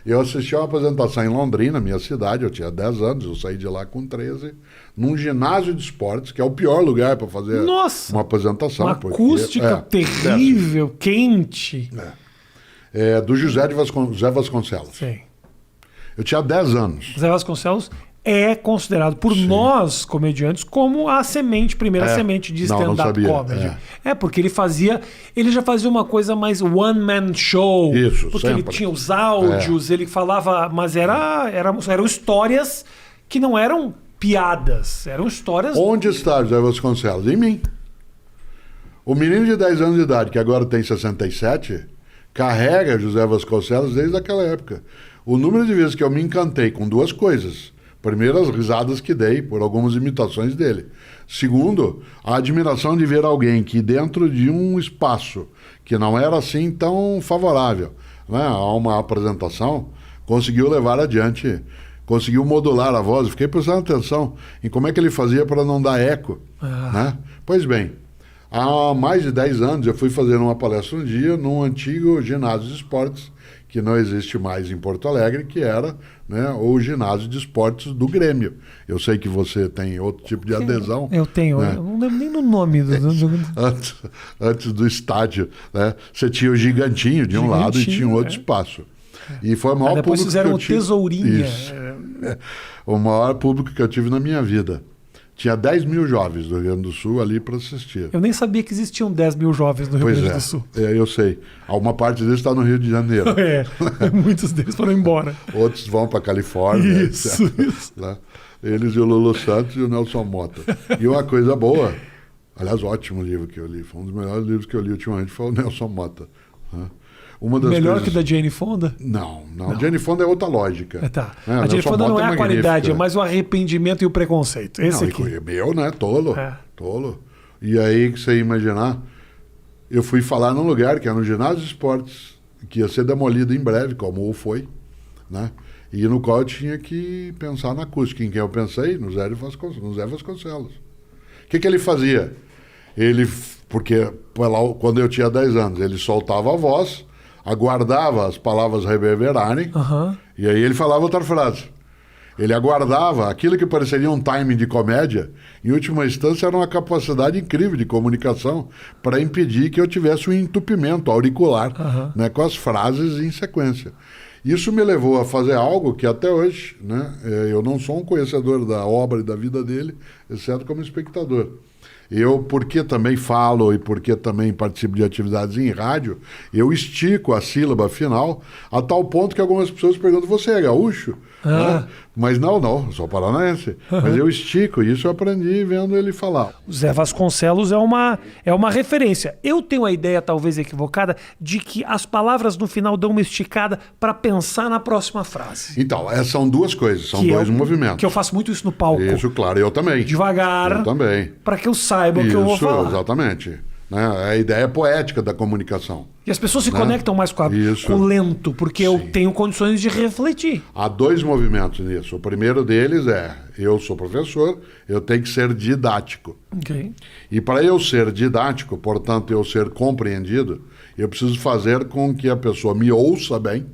Eu assisti a uma apresentação em Londrina, minha cidade, eu tinha 10 anos, eu saí de lá com 13, num ginásio de esportes, que é o pior lugar para fazer Nossa, uma apresentação. uma acústica terrível, quente. Do José Vasconcelos. Sim. Eu tinha 10 anos. Zé Vasconcelos é considerado por nós, comediantes, como a primeira semente de stand-up comedy. Porque ele já fazia uma coisa mais one-man show. Isso, porque sempre. ele tinha os áudios, ele falava, mas eram histórias que não eram piadas, eram histórias... Onde está José Vasconcelos? Em mim. O menino de 10 anos de idade, que agora tem 67, carrega José Vasconcelos desde aquela época. O número de vezes que eu me encantei com duas coisas. Primeiro, as risadas que dei por algumas imitações dele. Segundo, a admiração de ver alguém que dentro de um espaço que não era assim tão favorável, né, a uma apresentação, conseguiu levar adiante, conseguiu modular a voz. Fiquei prestando atenção em como é que ele fazia para não dar eco. Né? Pois bem, há mais de 10 anos eu fui fazer uma palestra um dia num antigo ginásio de esportes que não existe mais em Porto Alegre, que era, né, o ginásio de esportes do Grêmio. Eu sei que você tem outro tipo de adesão. Eu tenho, né? Eu não lembro nem do nome. Antes do estádio, né, você tinha o Gigantinho de um lado e tinha um outro espaço. E foi o maior depois público fizeram que eu o tive. Tesourinha. Isso. O maior público que eu tive na minha vida. Tinha 10 mil jovens do Rio Grande do Sul ali para assistir. Eu nem sabia que existiam 10 mil jovens no Rio Grande do Sul. Eu sei. Uma parte deles está no Rio de Janeiro. Muitos deles foram embora. Outros vão para a Califórnia. Isso. Né? Eles e o Lulu Santos e o Nelson Mota. E uma coisa boa, aliás, ótimo livro que eu li, foi um dos melhores livros que eu li ultimamente, foi o Nelson Mota. Né? Melhor que da Jane Fonda? Não. Jane Fonda é outra lógica. Tá. A Jane Fonda não é a qualidade, é mais o arrependimento e o preconceito. Esse aqui. Meu, né? Tolo. Tolo. E aí, que você ia imaginar, eu fui falar num lugar que é no ginásio de esportes, que ia ser demolido em breve, como o foi, né? E no qual eu tinha que pensar na acústica. Em quem eu pensei? No Zé Vasconcelos. O que ele fazia? Porque quando eu tinha 10 anos, ele soltava a voz, aguardava as palavras reverberarem, e aí ele falava outra frase. Ele aguardava aquilo que pareceria um timing de comédia, em última instância era uma capacidade incrível de comunicação para impedir que eu tivesse um entupimento auricular, né, com as frases em sequência. Isso me levou a fazer algo que até hoje, né, eu não sou um conhecedor da obra e da vida dele, exceto como espectador. Eu, porque também falo e porque também participo de atividades em rádio, eu estico a sílaba final a tal ponto que algumas pessoas perguntam, você é gaúcho? Né? Mas não, sou paranaense. Mas eu estico, e isso eu aprendi vendo ele falar. O Zé Vasconcelos é uma referência. Eu tenho a ideia, talvez equivocada, de que as palavras no final dão uma esticada para pensar na próxima frase. Então, são duas coisas, são dois movimentos. Que eu faço muito isso no palco. Isso, claro, eu também. Devagar. Eu também. Para que eu saiba o que eu vou falar. Exatamente. Né? É a ideia poética da comunicação. E as pessoas se conectam mais com o lento, porque eu tenho condições de refletir. Há dois movimentos nisso. O primeiro deles eu sou professor, eu tenho que ser didático. Okay. E para eu ser didático, portanto, eu ser compreendido, eu preciso fazer com que a pessoa me ouça bem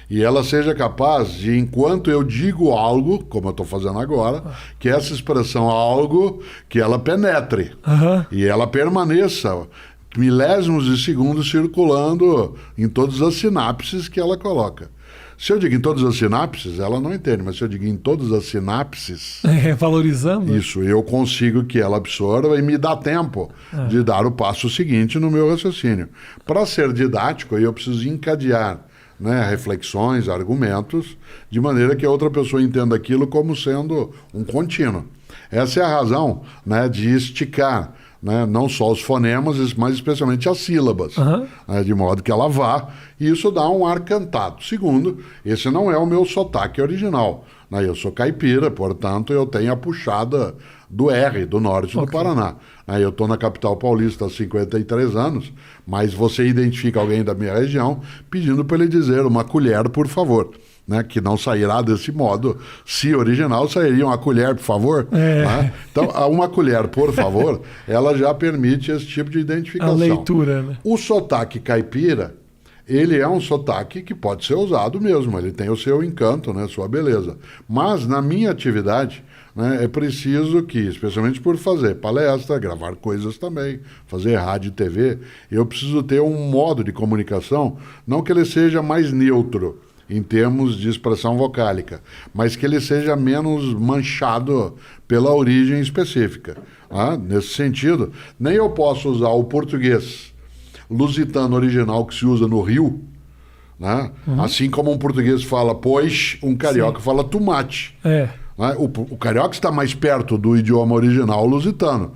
e ela seja capaz de, enquanto eu digo algo, como eu estou fazendo agora, que essa expressão algo, que ela penetre e ela permaneça milésimos de segundos circulando em todas as sinapses que ela coloca. Se eu digo em todas as sinapses, ela não entende, mas se eu digo em todas as sinapses... valorizando. Isso, eu consigo que ela absorva e me dá tempo de dar o passo seguinte no meu raciocínio. Para ser didático, eu preciso encadear, né, reflexões, argumentos, de maneira que a outra pessoa entenda aquilo como sendo um contínuo. Essa é a razão, né, de esticar, né, não só os fonemas, mas especialmente as sílabas, né, de modo que ela vá, e isso dá um ar cantado. Segundo, esse não é o meu sotaque original, né, eu sou caipira, portanto eu tenho a puxada do R, do norte do Paraná. Eu estou na capital paulista há 53 anos, mas você identifica alguém da minha região pedindo para ele dizer uma colher, por favor. Né, que não sairá desse modo. Se original, sairia uma colher, por favor. Né? Então, uma colher, por favor, ela já permite esse tipo de identificação. A leitura, né? O sotaque caipira ele é um sotaque que pode ser usado mesmo, ele tem o seu encanto, né, sua beleza. Mas na minha atividade, né, é preciso que, especialmente por fazer palestra, gravar coisas também, fazer rádio e TV, eu preciso ter um modo de comunicação, não que ele seja mais neutro em termos de expressão vocálica, mas que ele seja menos manchado pela origem específica. Nesse sentido, nem eu posso usar o português lusitano original que se usa no Rio, né? Assim como um português fala pois, um carioca fala tomate. O carioca está mais perto do idioma original lusitano.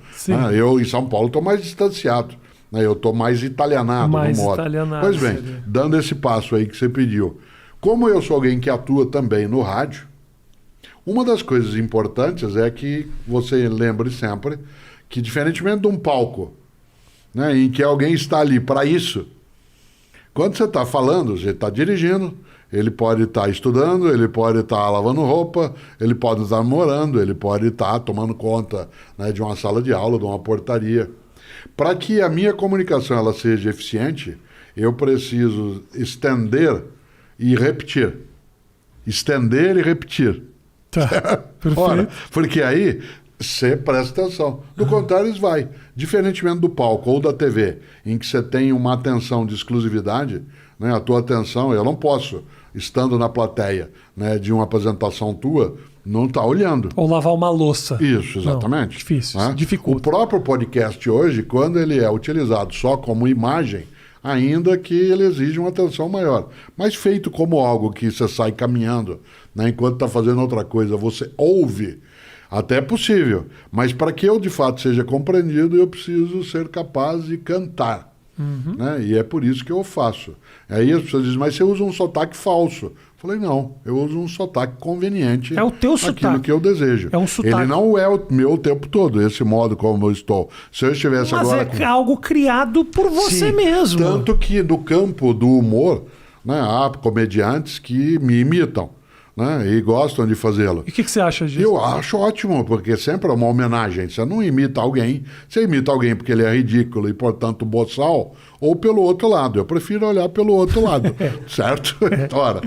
Eu, em São Paulo, estou mais distanciado. Eu estou mais italianado no modo. Pois bem, dando esse passo aí que você pediu. Como eu sou alguém que atua também no rádio, uma das coisas importantes é que você lembre sempre que, diferentemente de um palco, né, em que alguém está ali para isso, quando você está falando, você está dirigindo, ele pode estar estudando, ele pode estar lavando roupa, ele pode estar namorando, ele pode estar tomando conta, né, de uma sala de aula, de uma portaria. Para que a minha comunicação ela seja eficiente, eu preciso estender e repetir. Estender e repetir. Tá, perfeito. Ora, porque aí você presta atenção. Do contrário, isso vai. Diferentemente do palco ou da TV, em que você tem uma atenção de exclusividade, né, a tua atenção, eu não posso, estando na plateia, né, de uma apresentação tua, não estar olhando. Ou lavar uma louça. Isso, exatamente. Não, difícil, né? dificulta. O próprio podcast hoje, quando ele é utilizado só como imagem, ainda que ele exige uma atenção maior. Mas feito como algo que você sai caminhando, né, enquanto está fazendo outra coisa, você ouve, até é possível. Mas para que eu, de fato, seja compreendido, eu preciso ser capaz de cantar. Né? E é por isso que eu faço. Aí as pessoas dizem, mas você usa um sotaque falso. Eu falei, não, eu uso um sotaque conveniente. É o teu sotaque. Aquilo que eu desejo. É um sotaque. Ele não é o meu o tempo todo, esse modo como eu estou. Se eu estivesse mas agora... é algo criado por você mesmo. Tanto que no campo do humor, né, há comediantes que me imitam, né, e gostam de fazê-lo. E o que você acha disso? Eu acho ótimo, porque sempre é uma homenagem. Você não imita alguém, você imita alguém porque ele é ridículo e, portanto, boçal, ou pelo outro lado. Eu prefiro olhar pelo outro lado, certo? Ora,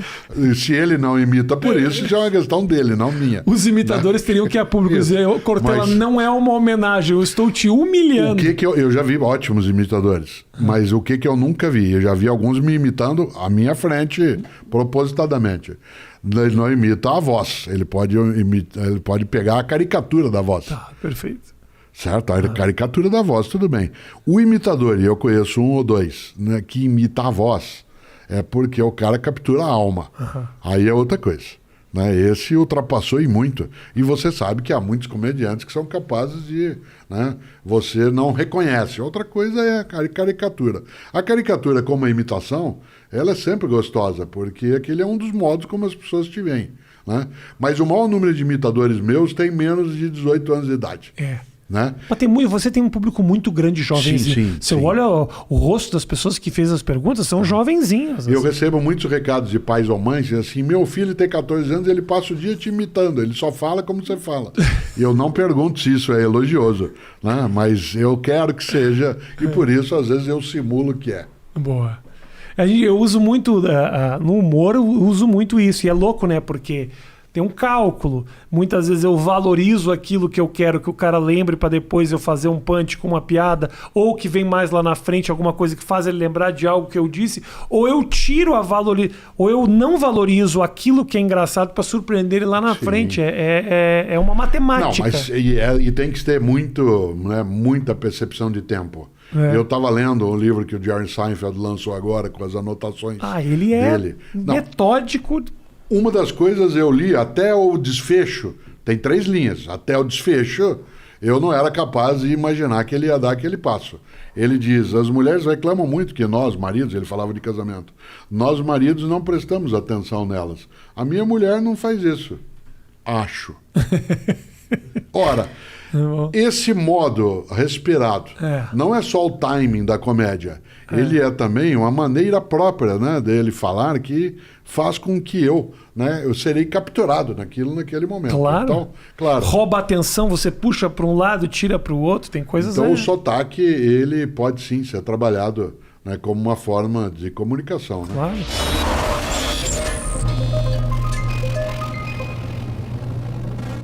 se ele não imita por isso, já é uma questão dele, não minha. Os imitadores teriam que ir a público dizer, Cortella, não é uma homenagem, eu estou te humilhando. O que eu já vi ótimos imitadores, mas o que eu nunca vi? Eu já vi alguns me imitando à minha frente, propositadamente. Ele não imita a voz, ele pode pegar a caricatura da voz. Tá, perfeito. Certo? A caricatura da voz, tudo bem. O imitador, e eu conheço um ou dois, né, que imita a voz, é porque o cara captura a alma. Aí é outra coisa. Né? Esse ultrapassou e muito. E você sabe que há muitos comediantes que são capazes de... Né, você não reconhece. Outra coisa é a caricatura. A caricatura como a imitação, ela é sempre gostosa, porque aquele é um dos modos como as pessoas te veem. Né? Mas o maior número de imitadores meus tem menos de 18 anos de idade. Né? Mas você tem um público muito grande, jovenzinho. Você olha o rosto das pessoas que fez as perguntas, são jovenzinhos. Eu recebo muitos recados de pais ou mães, assim, meu filho tem 14 anos, ele passa o dia te imitando, ele só fala como você fala. E eu não pergunto se isso é elogioso, né? Mas eu quero que seja, e por isso às vezes eu simulo que é. Boa. Eu uso muito, no humor, eu uso muito isso, e é louco, né? Porque... tem um cálculo. Muitas vezes eu valorizo aquilo que eu quero que o cara lembre para depois eu fazer um punch com uma piada, ou que vem mais lá na frente alguma coisa que faz ele lembrar de algo que eu disse, ou eu tiro ou eu não valorizo aquilo que é engraçado para surpreender ele lá na frente. É uma matemática. Não, mas e tem que ter muita percepção de tempo. Eu estava lendo um livro que o Jerry Seinfeld lançou agora com as anotações ele dele. Metódico. Uma das coisas eu li até o desfecho, tem 3 linhas, até o desfecho eu não era capaz de imaginar que ele ia dar aquele passo. Ele diz, as mulheres reclamam muito que nós, maridos, ele falava de casamento, nós maridos não prestamos atenção nelas. A minha mulher não faz isso. Acho. Ora, esse modo respirado não é só o timing da comédia, ele é também uma maneira própria, né, dele falar que faz com que eu serei capturado naquele momento. Claro. Então, claro. Rouba a atenção, você puxa para um lado, tira para o outro, tem coisas... Então o sotaque, ele pode sim ser trabalhado né, como uma forma de comunicação. Né? Claro.